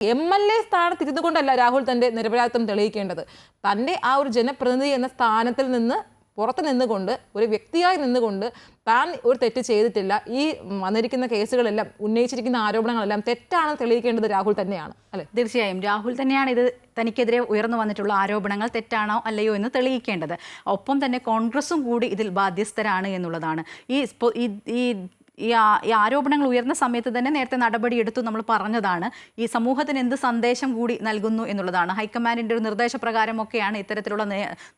MLA സ്ഥാനത്ത് ഇരുന്നു കൊണ്ടല്ല രാഹുൽ തന്റെ നിരപരാധിത്വം തെളിയിക്കേണ്ടത്. തന്റെ ആ ഒരു ജനപ്രതിനിധി എന്ന സ്ഥാനത്തിൽ നിന്ന് പുറത്ത് നിന്നുകൊണ്ട്, ഒരു വ്യക്തിയായി നിന്നുകൊണ്ട് താൻ ഒരു തെറ്റ് ചെയ്തിട്ടില്ല, ഈ വന്നിരിക്കുന്ന കേസുകളെല്ലാം, ഉന്നയിച്ചിരിക്കുന്ന ആരോപണങ്ങളെല്ലാം തെറ്റാണെന്ന് തെളിയിക്കേണ്ടത് രാഹുൽ തന്നെയാണ്, അല്ലെ? തീർച്ചയായും രാഹുൽ തന്നെയാണ് ഇത് തനിക്കെതിരെ ഉയർന്നു വന്നിട്ടുള്ള ആരോപണങ്ങൾ തെറ്റാണോ അല്ലയോ എന്ന് തെളിയിക്കേണ്ടത്. ഒപ്പം തന്നെ കോൺഗ്രസും കൂടി ഇതിൽ ബാധ്യസ്ഥരാണ് എന്നുള്ളതാണ്. ഈ ആരോപണങ്ങൾ ഉയർന്ന സമയത്ത് തന്നെ നേരത്തെ നടപടിയെടുത്തു നമ്മൾ പറഞ്ഞതാണ്. ഈ സമൂഹത്തിന് എന്ത് സന്ദേശം കൂടി നൽകുന്നു എന്നുള്ളതാണ്. ഹൈക്കമാൻഡിൻ്റെ ഒരു നിർദ്ദേശപ്രകാരമൊക്കെയാണ് ഇത്തരത്തിലുള്ള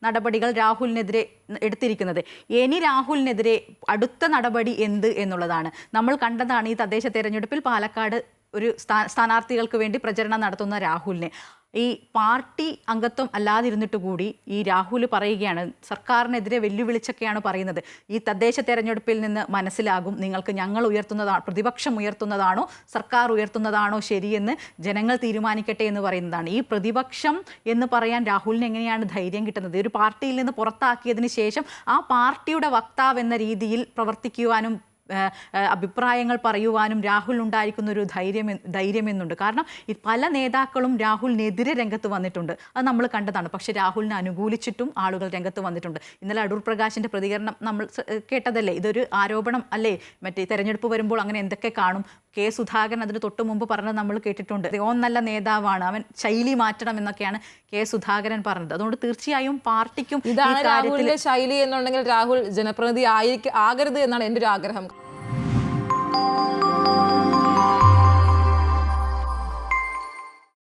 നടപടികൾ രാഹുലിനെതിരെ എടുത്തിരിക്കുന്നത്. ഇനി രാഹുലിനെതിരെ അടുത്ത നടപടി എന്ത് എന്നുള്ളതാണ്. നമ്മൾ കണ്ടതാണ് ഈ തദ്ദേശ തെരഞ്ഞെടുപ്പിൽ പാലക്കാട് ഒരു സ്ഥാനാർത്ഥികൾക്ക് വേണ്ടി പ്രചരണം നടത്തുന്ന രാഹുലിനെ. ഈ പാർട്ടി അംഗത്വം അല്ലാതിരുന്നിട്ട് കൂടി ഈ രാഹുൽ പറയുകയാണ്, സർക്കാരിനെതിരെ വെല്ലുവിളിച്ചൊക്കെയാണ് പറയുന്നത്. ഈ തദ്ദേശ തെരഞ്ഞെടുപ്പിൽ നിന്ന് മനസ്സിലാകും നിങ്ങൾക്ക് ഞങ്ങൾ ഉയർത്തുന്നതാണോ, പ്രതിപക്ഷം ഉയർത്തുന്നതാണോ സർക്കാർ ഉയർത്തുന്നതാണോ ശരിയെന്ന് ജനങ്ങൾ തീരുമാനിക്കട്ടെ എന്ന് പറയുന്നതാണ്. ഈ പ്രതിപക്ഷം എന്ന് പറയാൻ രാഹുലിന് എങ്ങനെയാണ് ധൈര്യം കിട്ടുന്നത്? ഒരു പാർട്ടിയിൽ നിന്ന് പുറത്താക്കിയതിന് ശേഷം ആ പാർട്ടിയുടെ വക്താവ് എന്ന രീതിയിൽ പ്രവർത്തിക്കുവാനും അഭിപ്രായങ്ങൾ പറയുവാനും രാഹുൽ ഉണ്ടായിരിക്കുന്ന ഒരു ധൈര്യമെന്നുണ്ട്. കാരണം ഈ പല നേതാക്കളും രാഹുലിനെതിരെ രംഗത്ത് വന്നിട്ടുണ്ട്, അത് നമ്മൾ കണ്ടതാണ്. പക്ഷേ രാഹുലിനെ അനുകൂലിച്ചിട്ടും ആളുകൾ രംഗത്ത് വന്നിട്ടുണ്ട്. ഇന്നലെ അടൂർ പ്രകാശിൻ്റെ പ്രതികരണം നമ്മൾ കേട്ടതല്ലേ? ഇതൊരു ആരോപണം അല്ലേ? മറ്റേ തെരഞ്ഞെടുപ്പ് വരുമ്പോൾ അങ്ങനെ എന്തൊക്കെ കാണും. കെ സുധാകരൻ അതിന് തൊട്ട് മുമ്പ് പറഞ്ഞത് നമ്മൾ കേട്ടിട്ടുണ്ട്. ഓൻ നല്ല നേതാവാണ്, അവൻ ശൈലി മാറ്റണം എന്നൊക്കെയാണ് കെ സുധാകരൻ പറഞ്ഞത്. അതുകൊണ്ട് തീർച്ചയായും പാർട്ടിക്കും ഇതാണ് രാഹുലിന്റെ ശൈലി എന്നുണ്ടെങ്കിൽ രാഹുൽ ജനപ്രതിനിധി ആകരുത് എന്നാണ് എൻ്റെ ഒരു ആഗ്രഹം.